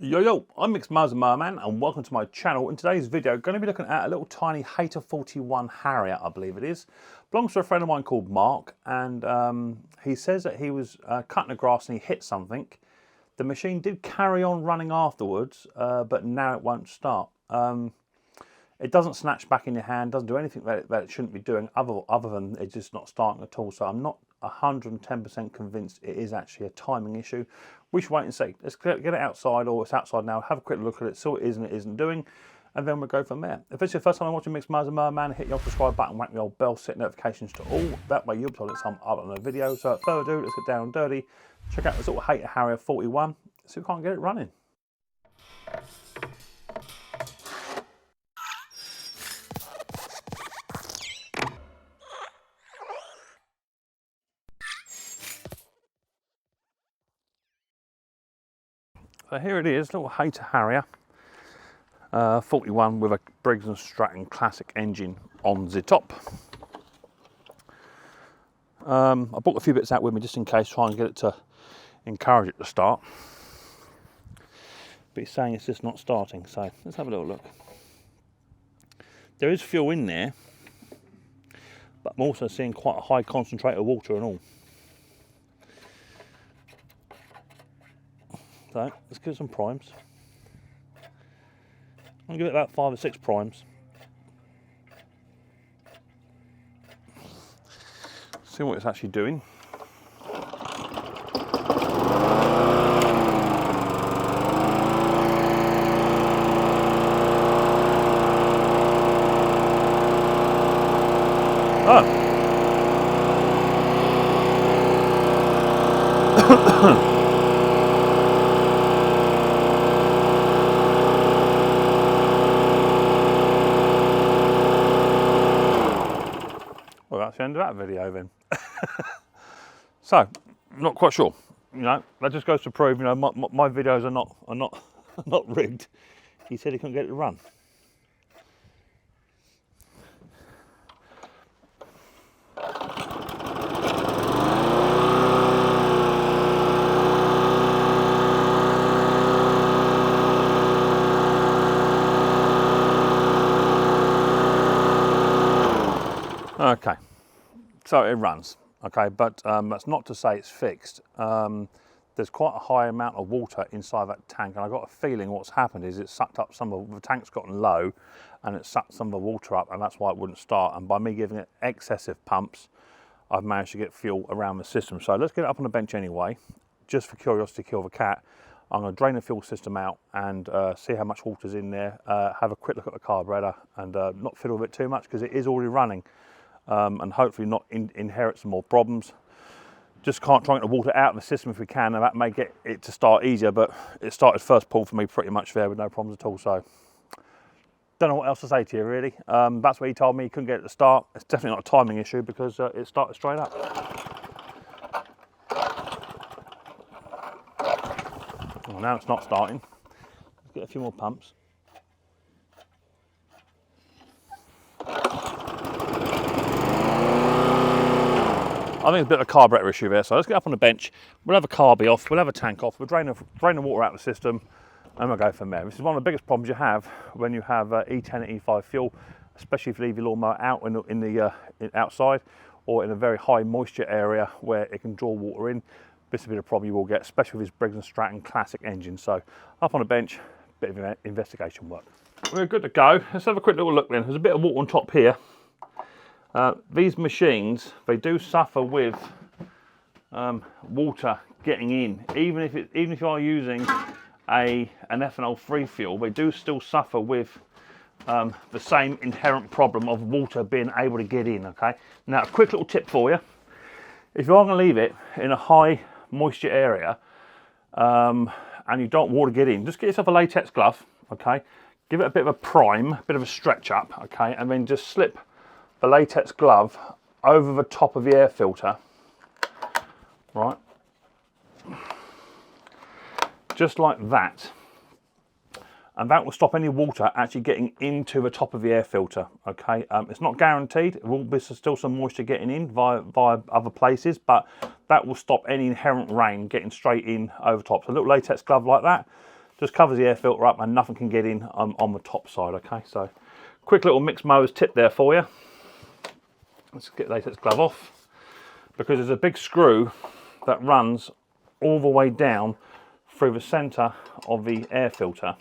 Yo, I'm Micks Mowers and welcome to my channel. In today's video, going to be looking at a little tiny Hayter 41 Harrier, I believe it is. Belongs to a friend of mine called Mark, and he says that he was cutting the grass and he hit something. The machine did carry on running afterwards, but now it won't start. It doesn't snatch back in your hand, doesn't do anything that it shouldn't be doing other than it's just not starting at all. So I'm not 110% convinced it is actually a timing issue. We should wait and see. Let's get it outside, or it's outside now, have a quick look at it, see what it is and it isn't doing, and then we'll go from there. If it's your first time I'm watching Micks Mowers and Merman, hit your subscribe button, whack the old bell, set notifications to all. That way you'll be told it's time up on a video. So without further ado, let's get down and dirty. Check out this little Hayter Harrier 41, see if we can't get it running. So here it is, little Hayter Harrier 41 with a Briggs & Stratton classic engine on the top. I brought a few bits out with me just in case, try and get it to encourage it to start. But he's saying it's just not starting, so let's have a little look. There is fuel in there, but I'm also seeing quite a high concentrate of water and all. So let's give it some primes. I'll give it about 5 or 6 primes. See what it's actually doing. Oh. Well, that's the end of that video then. So, I'm not quite sure. You know, that just goes to prove, you know, my videos are not rigged. He said he couldn't get it to run. Okay, so it runs, okay, but that's not to say it's fixed. There's quite a high amount of water inside that tank, and I got a feeling what's happened is it sucked up some of the tank's gotten low, and it sucked some of the water up, and that's why it wouldn't start. And by me giving it excessive pumps, I've managed to get fuel around the system. So let's get it up on the bench anyway, just for curiosity, kill the cat. I'm going to drain the fuel system out and see how much water's in there. Have a quick look at the carburetor and not fiddle with it too much because it is already running. And hopefully not inherit some more problems. Just can't try and get the water out of the system if we can, and that may get it to start easier, but it started first pull for me pretty much there with no problems at all. So don't know what else to say to you really. That's what he told me, he couldn't get it to start. It's definitely not a timing issue because it started straight up. Well, now it's not starting. Let's get a few more pumps. I think it's a bit of a carburetor issue there, so let's get up on the bench. We'll have a carby off, we'll have a tank off, we'll drain the water out of the system, and we'll go from there. This is one of the biggest problems you have when you have E10 and E5 fuel, especially if you leave your lawnmower out outside or in a very high moisture area where it can draw water in. This will be the problem you will get, especially with this Briggs & Stratton classic engine. So up on the bench, bit of investigation work. We're good to go. Let's have a quick little look then. There's a bit of water on top here. These machines, they do suffer with water getting in. Even if you are using an ethanol free fuel, they do still suffer with the same inherent problem of water being able to get in. Okay. Now, a quick little tip for you: if you are going to leave it in a high moisture area and you don't want water to get in, just get yourself a latex glove. Okay. Give it a bit of a prime, a bit of a stretch up. Okay, and then just slip the latex glove over the top of the air filter, right, just like that, and that will stop any water actually getting into the top of the air filter. Okay, it's not guaranteed, there will be still some moisture getting in via other places, but that will stop any inherent rain getting straight in over top. So a little latex glove like that just covers the air filter up and nothing can get in on the top side. Okay, so quick little Micks Mowers tip there for you. Let's get the latex glove off, because there's a big screw that runs all the way down through the centre of the air filter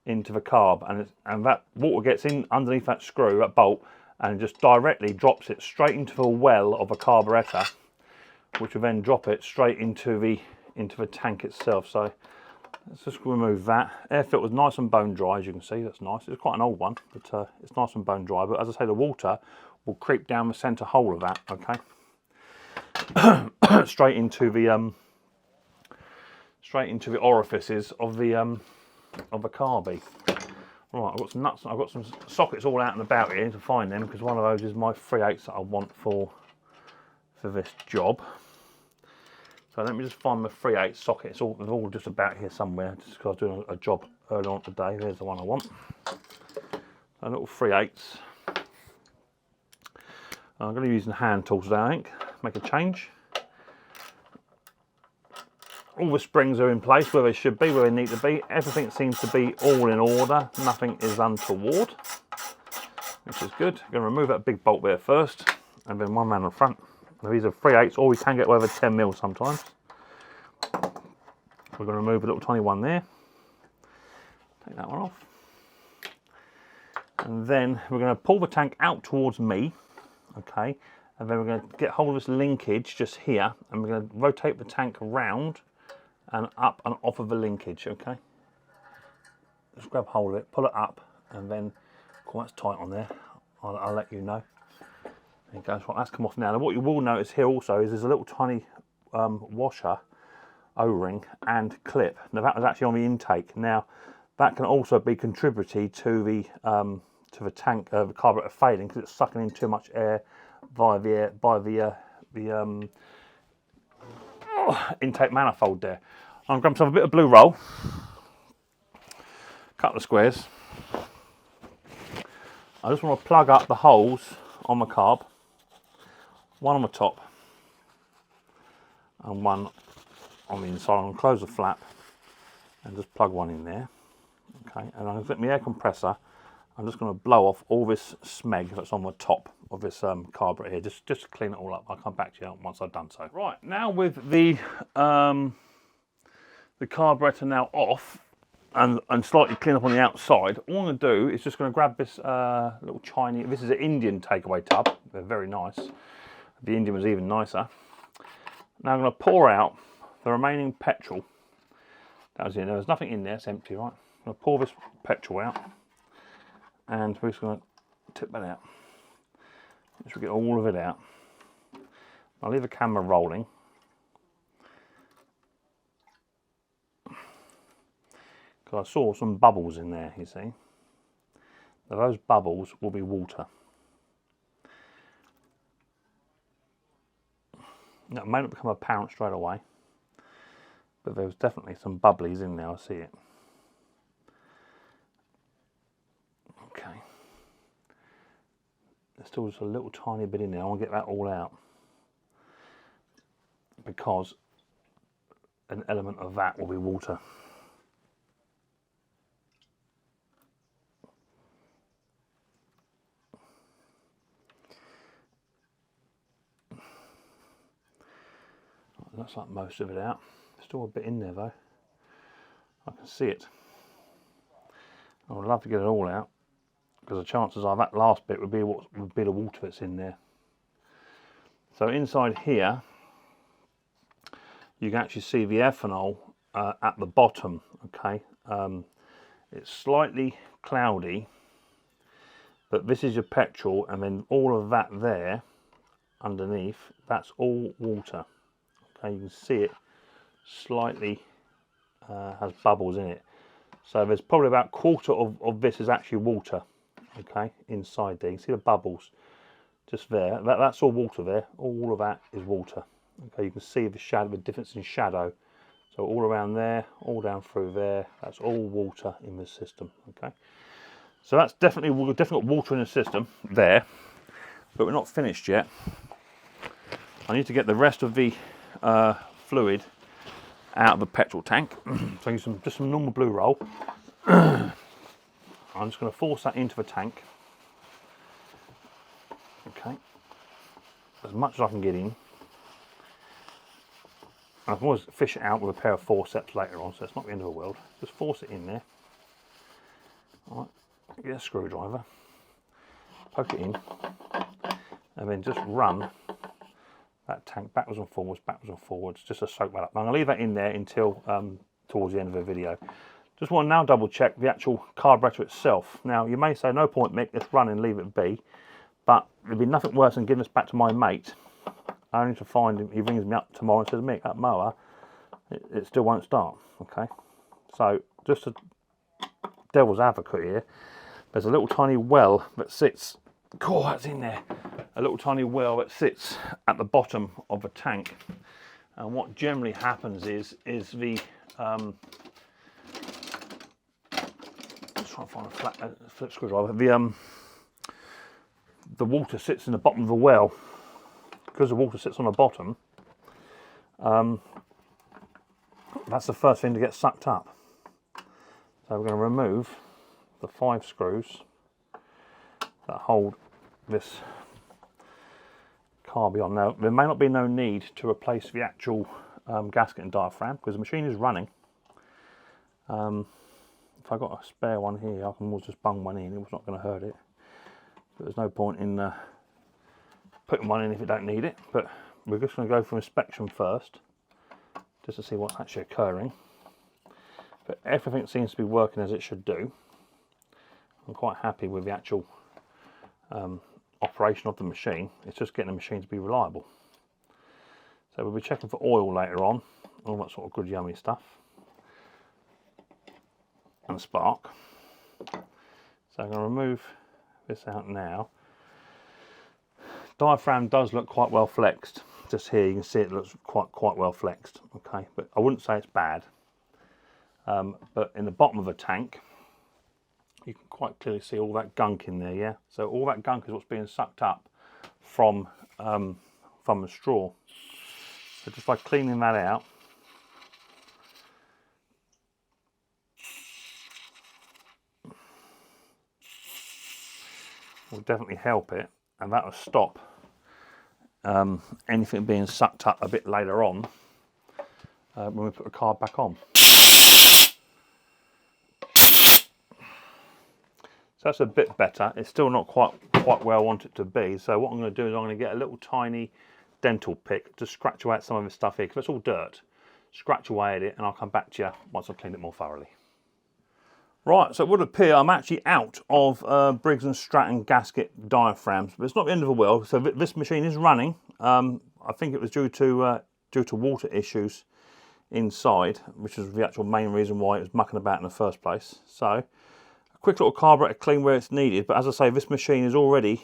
into the carb, and that water gets in underneath that screw, that bolt, and just directly drops it straight into the well of a carburettor, which will then drop it straight into the tank itself. So let's just remove that. Air filter's nice and bone dry, as you can see. That's nice. It's quite an old one, but it's nice and bone dry. But as I say, the water will creep down the centre hole of that. Okay, straight into the orifices of the carby. Right, I've got some nuts. I've got some sockets all out and about here to find them, because one of those is my 3/8 that I want for this job. So let me just find my 3/8 socket. They're all just about here somewhere, just because I was doing a job earlier on today. There's the one I want. A little 3/8. I'm going to be using hand tools today, I think. Make a change. All the springs are in place where they should be, where they need to be. Everything seems to be all in order. Nothing is untoward, which is good. I'm going to remove that big bolt there first, and then one man on the front. Now, these are 3/8, or we can get away with 10 mil sometimes. We're going to remove a little tiny one there. Take that one off. And then we're going to pull the tank out towards me, okay? And then we're going to get hold of this linkage just here, and we're going to rotate the tank around and up and off of the linkage, okay? Just grab hold of it, pull it up, and then, cool, that's tight on there. I'll let you know. There you go, right, that's come off now. Now what you will notice here also is there's a little tiny washer, O-ring and clip. Now that was actually on the intake. Now that can also be contributory to the tank, the carburetor failing, because it's sucking in too much air via the intake manifold there. I'm going to grab myself a bit of blue roll, couple of squares. I just want to plug up the holes on the carb, one on the top and one on the inside. I'm going to close the flap and just plug one in there. Okay, and I'm going to get my air compressor. I'm just going to blow off all this smeg that's on the top of this carburetor here, just to clean it all up. I'll come back to you once I've done so. Right, now with the carburetor now off and slightly clean up on the outside, all I'm going to do is just going to grab this little Chinese, this is an Indian takeaway tub. They're very nice. The Indian was even nicer. Now I'm going to pour out the remaining petrol that was in there. There's nothing in there, it's empty, right? I'm going to pour this petrol out, and we're just going to tip that out. Just get all of it out. I'll leave the camera rolling. Because I saw some bubbles in there, you see. Now those bubbles will be water. Now, it may not become apparent straight away, but there's definitely some bubblies in there, I see it. Okay. There's still just a little tiny bit in there. I want to get that all out, because an element of that will be water. Looks like most of it out. Still a bit in there though. I can see it. I would love to get it all out, because the chances are that last bit would be the water that's in there. So inside here, you can actually see the ethanol at the bottom. Okay, it's slightly cloudy, but this is your petrol, and then all of that there underneath, that's all water. Okay, you can see it slightly has bubbles in it. So there's probably about a quarter of this is actually water. Okay, inside there, you can see the bubbles just there. That's all water there. All of that is water. Okay, you can see the shadow, the difference in shadow. So all around there, all down through there, that's all water in the system. Okay, so that's definitely got water in the system there, but we're not finished yet. I need to get the rest of the fluid out of the petrol tank. So use just some normal blue roll. I'm just going to force that into the tank. Okay, as much as I can get in. I can always fish it out with a pair of forceps later on, so it's not the end of the world. Just force it in there. All right, get a screwdriver, poke it in, and then just run that tank backwards and forwards, just to soak that up. I'm going to leave that in there until towards the end of the video. Just want to now double check the actual carburetor itself. Now, you may say, no point, Mick, let's run and leave it be, but there'd be nothing worse than giving this back to my mate, only to find him, he rings me up tomorrow and says, Mick, that mower, it still won't start. Okay, so just a devil's advocate here, there's a little tiny well that sits, oh, that's in there, a little tiny well that sits at the bottom of the tank, and what generally happens is the let's try and find a flat flip screwdriver. The water sits in the bottom of the well. Because the water sits on the bottom, that's the first thing to get sucked up. So we're going to remove the 5 screws that hold this carby on. Now, there may not be no need to replace the actual gasket and diaphragm because the machine is running. If I've got a spare one here, I can always just bung one in. It's not going to hurt it. But there's no point in putting one in if you don't need it. But we're just going to go for inspection first, just to see what's actually occurring. But everything seems to be working as it should do. I'm quite happy with the actual operation of the machine. It's just getting the machine to be reliable. So we'll be checking for oil later on, all that sort of good yummy stuff. And spark. So I'm going to remove this out now. Diaphragm does look quite well flexed. Just here you can see it looks quite well flexed. Okay, but I wouldn't say it's bad. But in the bottom of the tank, you can quite clearly see all that gunk in there. Yeah, so all that gunk is what's being sucked up from the straw. So just by cleaning that out, will definitely help it, and that will stop anything being sucked up a bit later on when we put the car back on. So that's a bit better. It's still not quite where I want it to be. So what I'm going to do is I'm going to get a little tiny dental pick to scratch away at some of this stuff here, because it's all dirt. Scratch away at it, and I'll come back to you once I've cleaned it more thoroughly. Right, so it would appear I'm actually out of Briggs & Stratton gasket diaphragms, but it's not the end of the world. So this machine is running. I think it was due to water issues inside, which is the actual main reason why it was mucking about in the first place. So a quick little carburetor clean where it's needed, but as I say, this machine is already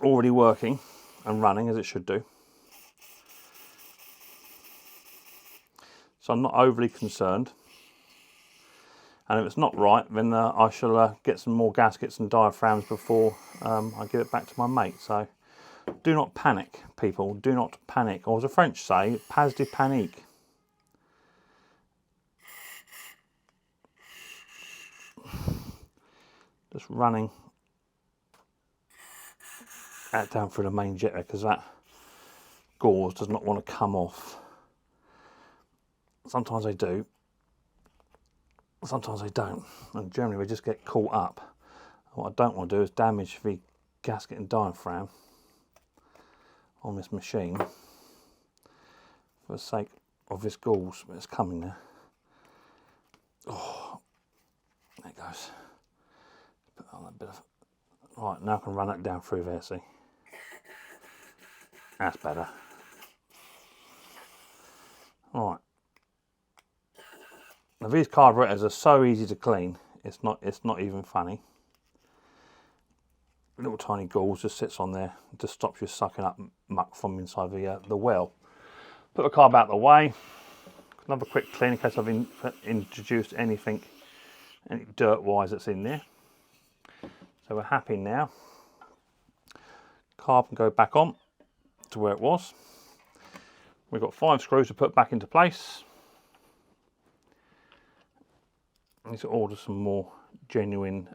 working and running as it should do. So I'm not overly concerned. And if it's not right, then I shall get some more gaskets and diaphragms before I give it back to my mate. So do not panic, people. Do not panic. Or as the French say, pas de panique. Just running that down through the main jetter, because that gauze does not want to come off. Sometimes they do. Sometimes they don't, and generally we just get caught up. What I don't want to do is damage the gasket and diaphragm on this machine for the sake of this gauze, but it's coming now. Oh, there it goes. Put on that bit of. Right, now I can run that down through there, see? That's better. Right. Now these carburetors are so easy to clean, it's not even funny. A little tiny gauze just sits on there, it just stops you sucking up muck from inside the well. Put the carb out of the way, another quick clean in case I've introduced any dirt wise that's in there. So we're happy now. Carb can go back on to where it was. We've got 5 screws to put back into place. I need to order some more genuine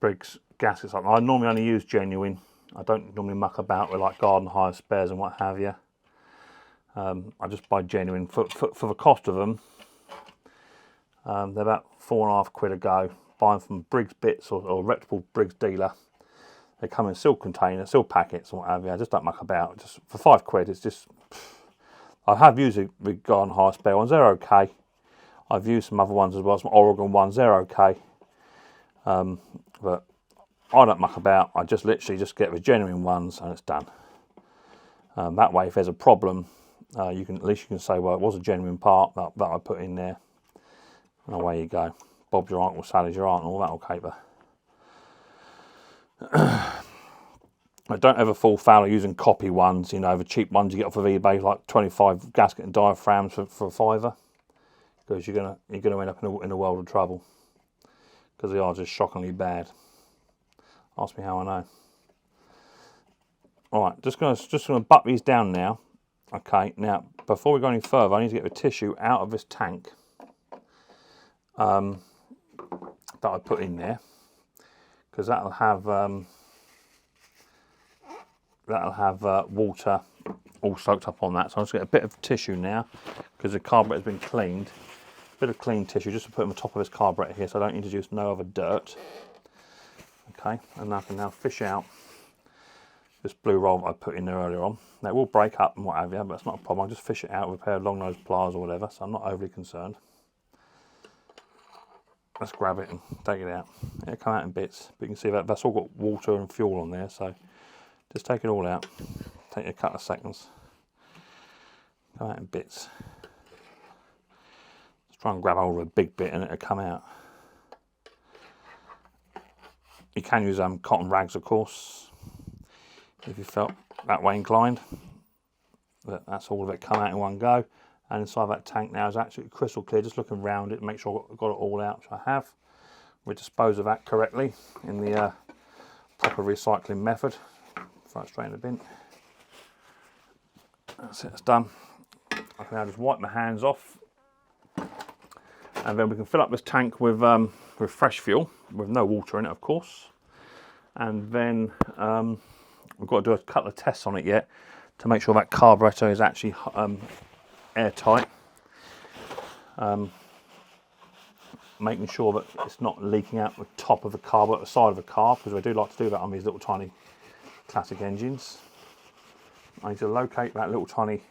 Briggs gaskets. I normally only use genuine. I don't normally muck about with like garden hire spares and what have you. I just buy genuine for the cost of them. They're about £4.50 a go. Buy them from Briggs Bits or a reputable Briggs dealer. They come in sealed containers, sealed packets and what have you. I just don't muck about. Just for £5, it's just. I have used the garden hire spare ones. They're okay. I've used some other ones as well. Some Oregon ones. They're okay. But I don't muck about. I just literally just get the genuine ones and it's done. That way, if there's a problem, at least you can say, well, it was a genuine part that I put in there. And away you go. Bob's your uncle, Sally's your aunt, and all that old caper. I don't ever fall foul of using copy ones, you know, the cheap ones you get off of eBay, like 25 gasket and diaphragms for a £5, because you're gonna end up in a world of trouble, because they are just shockingly bad. Ask me how I know. All right, just gonna butt these down now. Okay, now before we go any further, I need to get the tissue out of this tank that I put in there, because that'll have water all soaked up on that. So I'm just going to get a bit of tissue now, because the carburetor has been cleaned. A bit of clean tissue just to put on the top of this carburetor here, so I don't introduce no other dirt. Okay, and I can now fish out this blue roll that I put in there earlier on. Now it will break up and what have you, but that's not a problem. I'll just fish it out with a pair of long nose pliers or whatever, so I'm not overly concerned. Let's grab it and take it out. It'll come out in bits, but you can see that that's all got water and fuel on there, so just take it all out. Take you a couple of seconds. Come out in bits. Let's try and grab hold of a big bit and it'll come out. You can use cotton rags, of course, if you felt that way inclined. But that's all of it come out in one go. And inside that tank now is absolutely crystal clear. Just looking around it, make sure I've got it all out, which I have. We dispose of that correctly in the proper recycling method. Throw it straight in the bin. That's it, it's done. I can now just wipe my hands off. And then we can fill up this tank with fresh fuel, with no water in it, of course. And then we've got to do a couple of tests on it yet to make sure that carburetor is actually airtight. Making sure that it's not leaking out the top of the carb at the side of the car, because we do like to do that on these little tiny classic engines. I need to locate that little tiny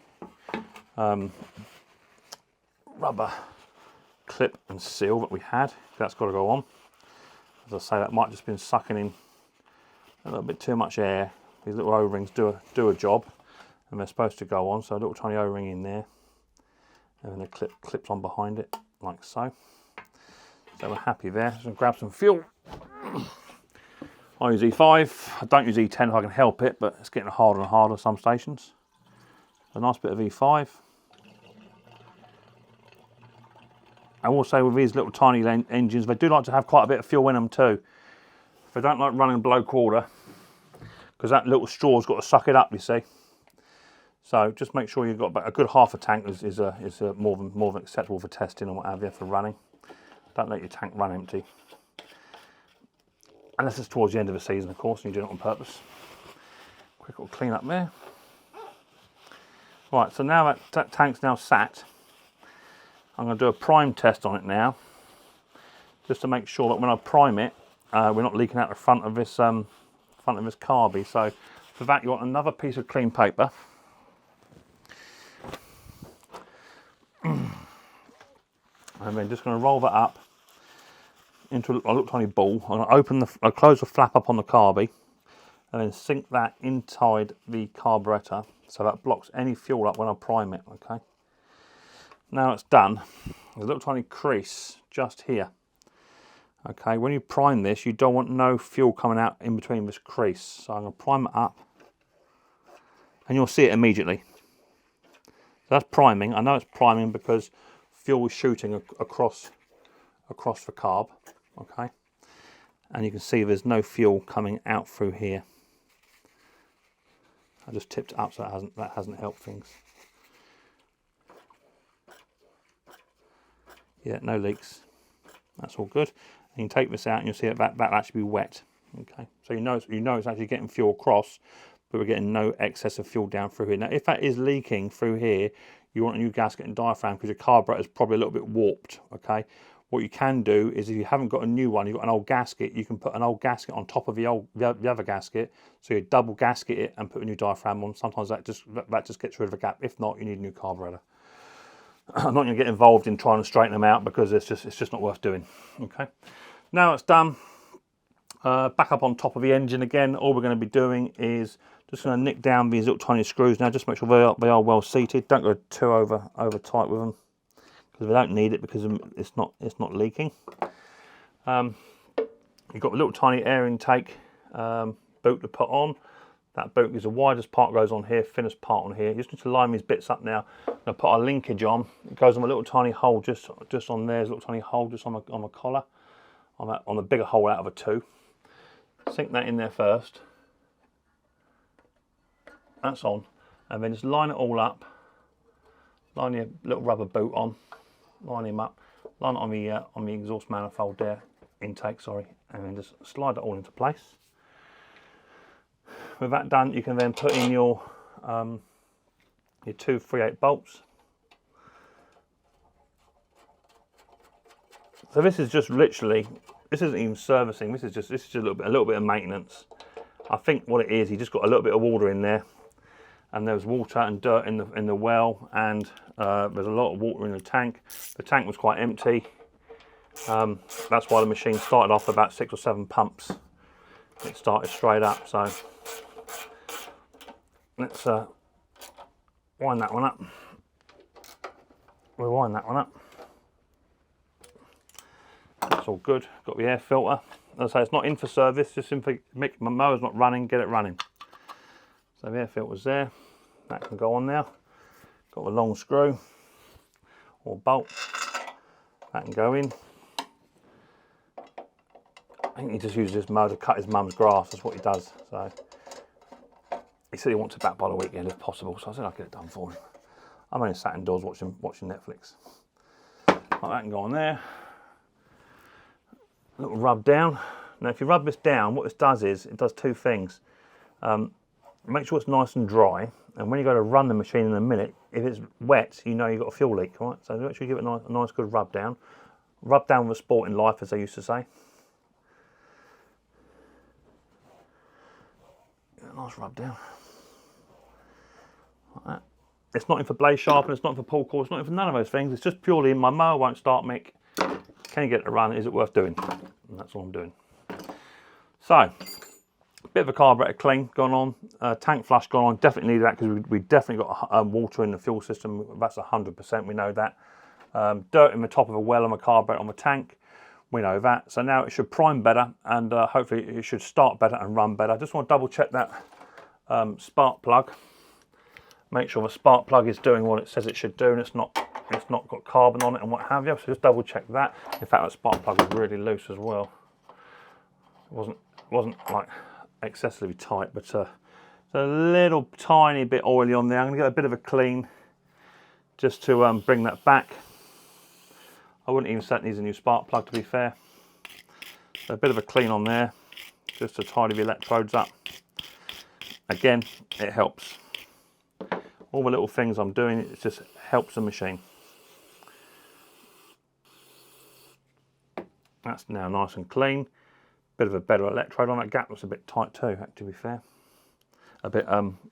rubber clip and seal that we had. That's got to go on. As I say, that might have just been sucking in a little bit too much air. These little O-rings do a job, and they're supposed to go on. So a little tiny O-ring in there, and then the clips on behind it, like so. So we're happy there. Just gonna grab some fuel. I use E5. I don't use E10 if I can help it, but it's getting harder and harder at some stations. A nice bit of E5. I will say with these little tiny engines, they do like to have quite a bit of fuel in them too. They don't like running below quarter, because that little straw's got to suck it up, you see. So just make sure you've got about a good half a tank is more than acceptable for testing and what have you, for running. Don't let your tank run empty. Unless it's towards the end of the season, of course, and you do it on purpose. Quick little clean up there. Right, so now that tank's now sat, I'm going to do a prime test on it now, just to make sure that when I prime it, we're not leaking out the front of this carby. So for that, you want another piece of clean paper. And then just going to roll that up into a little tiny ball. I'm going to I'll close the flap up on the carby, and then sink that inside the carburetor, so that blocks any fuel up when I prime it. Okay. Now it's done. There's a little tiny crease just here. Okay, when you prime this, you don't want no fuel coming out in between this crease. So I'm going to prime it up, and you'll see it immediately. So that's priming. I know it's priming because fuel is shooting across the carb. Okay, and you can see there's no fuel coming out through here. I just tipped it up, so that hasn't helped things. Yeah, no leaks. That's all good. And you can take this out and you'll see that'll actually be wet. Okay, so you know it's actually getting fuel across, but we're getting no excess of fuel down through here. Now, if that is leaking through here, you want a new gasket and diaphragm because your carburetor is probably a little bit warped. Okay, what you can do is if you haven't got a new one, you've got an old gasket, you can put an old gasket on top of the other gasket, so you double gasket it and put a new diaphragm on. Sometimes that just gets rid of a gap. If not, you need a new carburetor. I'm not going to get involved in trying to straighten them out because it's just not worth doing. Okay, now it's done. Back up on top of the engine again. All we're going to be doing is just going to nick down these little tiny screws now, just make sure they are well seated. Don't go too over tight with them because we don't need it because it's not leaking. You've got a little tiny air intake boot to put on. That boot is the widest part goes on here, thinnest part on here. You just need to line these bits up now. I'm going to put our linkage on. It goes on a little tiny hole just on there. There's a little tiny hole just on the collar, on the bigger hole out of a two. Sink that in there first. That's on, and then just line it all up. Line your little rubber boot on. Line him up. Line it on the exhaust manifold there, intake, sorry, and then just slide it all into place. With that done, you can then put in your 2 3/8 bolts. So this is just literally, this isn't even servicing. This is just a little bit of maintenance. I think what it is, you just got a little bit of water in there, and there was water and dirt in the well, and there's a lot of water in the tank. The tank was quite empty. That's why the machine started off about 6 or 7 pumps. It started straight up. So let's wind that one up. We'll wind that one up. That's all good. Got the air filter. As I say, it's not in for service, just in for my mower's not running, get it running. So the air filter's there. That can go on now. Got a long screw or bolt. That can go in. I think he just uses this mower to cut his mum's grass. That's what he does. So he said he wants it back by the weekend if possible. So I said I'll get it done for him. I'm only sat indoors watching Netflix. Like that can go on there. A little rub down. Now if you rub this down, what this does is, it does 2 things. Make sure it's nice and dry, and when you go to run the machine in a minute, if it's wet, you know you've got a fuel leak, right? So make sure you give it a nice good rub down. Rub down with a sporting life, as they used to say. A nice rub down. Like that. It's not in for blaze sharpen, it's not in for pull cord, it's not in for none of those things. It's just purely my mower won't start, Mick. Can you get it to run? Is it worth doing? And that's all I'm doing. So, a bit of a carburetor clean gone on, tank flush gone on. Definitely need that because we definitely got water in the fuel system. That's 100%. We know that. Dirt in the top of a well on the carburetor on the tank. We know that. So now it should prime better, and hopefully it should start better and run better. I just want to double check that spark plug. Make sure the spark plug is doing what it says it should do, and it's not got carbon on it and what have you. So just double check that. In fact, that spark plug was really loose as well. It wasn't like excessively tight, but it's a little tiny bit oily on there. I'm going to get a bit of a clean just to bring that back. I wouldn't even say it needs a new spark plug, to be fair. So a bit of a clean on there just to tidy the electrodes up. Again, it helps. All the little things I'm doing, it just helps the machine. That's now nice and clean. Bit of a better electrode on that. Gap looks a bit tight too, to be fair. A bit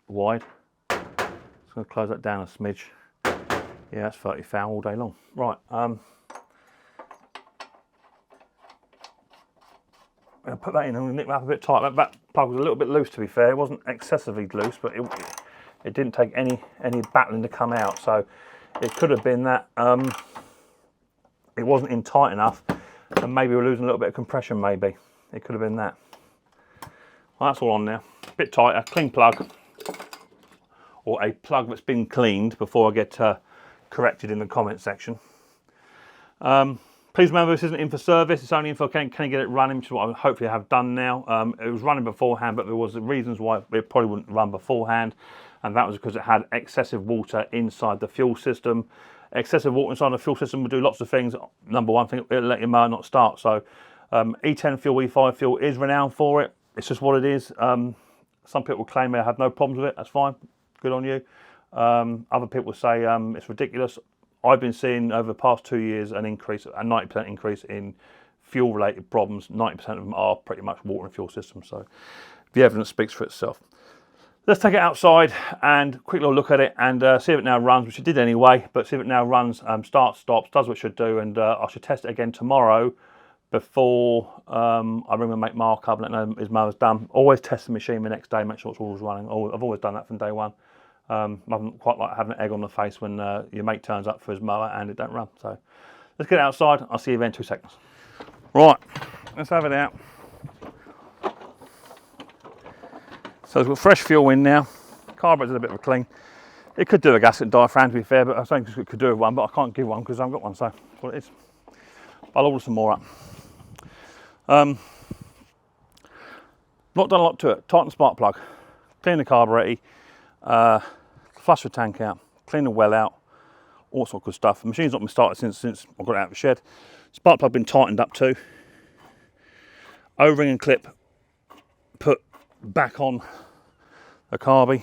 wide. Just going to close that down a smidge. Yeah, that's 30 thou all day long. Right. I'll put that in and nip that up a bit tight. That plug was a little bit loose, to be fair. It wasn't excessively loose, but it didn't take any battling to come out. So it could have been that it wasn't in tight enough, and maybe we're losing a little bit of compression. Maybe it could have been that. Well, that's all on there. A bit tighter. Clean plug, or a plug that's been cleaned before I get corrected in the comment section. Put Please remember, this isn't in for service, it's only in for can you get it running, which is what I hopefully have done now. It was running beforehand, but there was reasons why it probably wouldn't run beforehand, and that was because it had excessive water inside the fuel system. Excessive water inside the fuel system will do lots of things. Number one thing, it'll let your mower not start. So E10 fuel, E5 fuel is renowned for it. It's just what it is. Some people claim they have no problems with it. That's fine. Good on you. Other people say it's ridiculous. I've been seeing over the past 2 years a 90% increase in fuel-related problems. 90% of them are pretty much water and fuel systems. So the evidence speaks for itself. Let's take it outside and quick little look at it and see if it now runs, which it did anyway, but see if it now runs, starts, stops, does what it should do, and I should test it again tomorrow before I ring my mate Mark up and let him know his mower's done. Always test the machine the next day, make sure it's always running. I've always done that from day one. I don't quite like having an egg on the face when your mate turns up for his mower and it don't run. So let's get it outside. I'll see you in 2 seconds. Right, let's have it out. So it's got fresh fuel in now. Carburetor's a bit of a clean. It could do a gasket diaphragm to be fair, but I think it could do with one, but I can't give one because I haven't got one, so that's what it is. I'll order some more up. Not done a lot to it. Tighten the spark plug, clean the carburetor, flush the tank out, clean the well out, all sorts of good stuff. The machine's not been started since I got it out of the shed. Spark plug been tightened up too. O-ring and clip put back on the carby.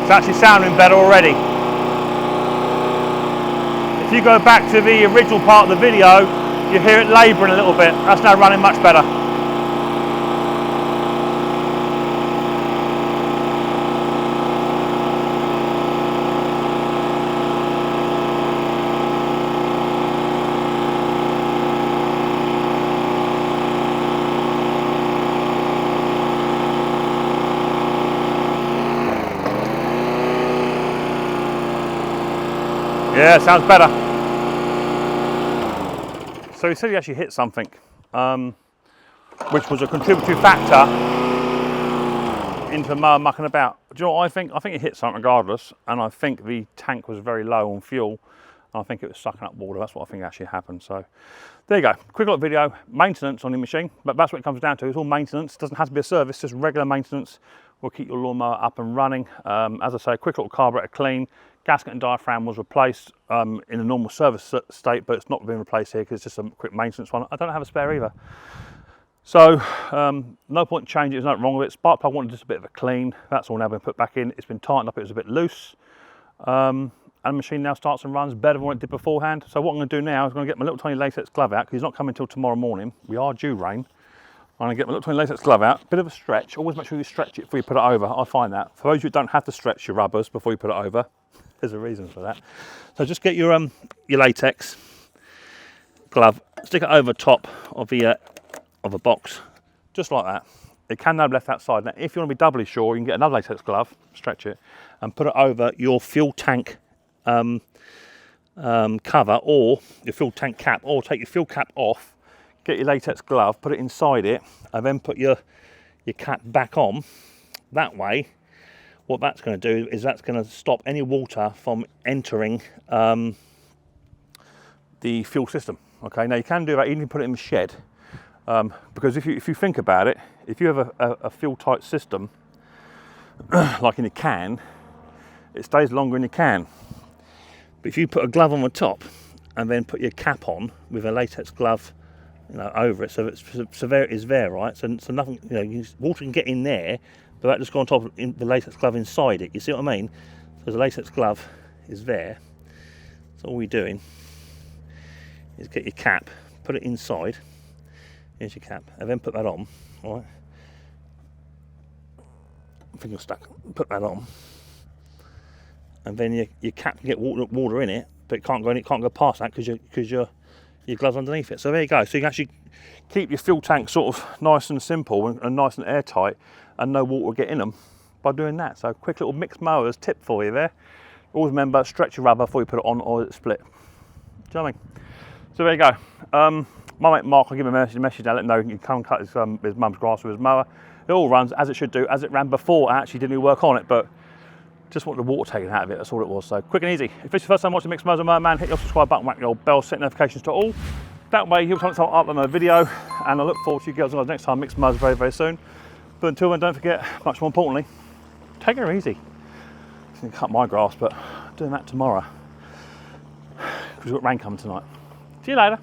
It's actually sounding better already. If you go back to the original part of the video, you hear it labouring a little bit. That's now running much better. Yeah, sounds better. So he said he actually hit something, which was a contributory factor into the mower mucking about. Do you know what I think? I think he hit something regardless, and I think the tank was very low on fuel, and I think it was sucking up water. That's what I think actually happened. So there you go. Quick little video, maintenance on the machine, but that's what it comes down to. It's all maintenance. It doesn't have to be a service, just regular maintenance will keep your lawnmower up and running. As I say, quick little carburetor clean. Gasket and diaphragm was replaced in a normal service state, but it's not been replaced here because it's just a quick maintenance one. I don't have a spare either. So no point in changing it, there's nothing wrong with it. Spark plug wanted just a bit of a clean. That's all now been put back in. It's been tightened up, it was a bit loose. And the machine now starts and runs better than what it did beforehand. So what I'm going to do now is I'm going to get my little tiny latex glove out because he's not coming until tomorrow morning. We are due rain. I'm going to get my little tiny latex glove out, bit of a stretch. Always make sure you stretch it before you put it over. I find that. For those of you who don't have to stretch your rubbers before you put it over, there's a reason for that. So just get your latex glove, stick it over top of a box, just like that. It can now be left outside. Now, if you want to be doubly sure, you can get another latex glove, stretch it, and put it over your fuel tank cover or your fuel tank cap, or take your fuel cap off, get your latex glove, put it inside it, and then put your cap back on. That way, what that's going to do is that's going to stop any water from entering the fuel system. Okay, now you can do that even if you put it in the shed, because if you think about it, if you have a fuel tight system, like in a can, it stays longer in the can. But if you put a glove on the top and then put your cap on with a latex glove, over it, so it's there, right? So nothing, water can get in there. But that just go on top of the latex glove inside it. You see what I mean? So the latex glove is there. So all we're doing is get your cap, put it inside. Here's your cap, and then put that on. All right. Finger stuck. Put that on, and then your cap can get water in it, but it can't go past that because your glove's underneath it. So there you go. So you can actually keep your fuel tank sort of nice and simple and nice and airtight, and no water will get in them by doing that. So quick little Micks Mowers tip for you there. Always remember, stretch your rubber before you put it on or it's split. Do you know what I mean? So there you go. My mate Mark, I'll give him a message now, let him know he can come and cut his mum's grass with his mower. It all runs as it should do, as it ran before I actually did any work on it, but just want the water taken out of it, that's all it was. So quick and easy. If this is your first time watching Micks Mowers with Mower Man, hit your subscribe button, whack your bell, set notifications to all. That way you'll time to upload another video, and I look forward to you girls and guys next time Micks Mowers very, very soon. But until then, don't forget, much more importantly, take it easy. I'm going to cut my grass, but I'm doing that tomorrow because we've got rain coming tonight. See you later.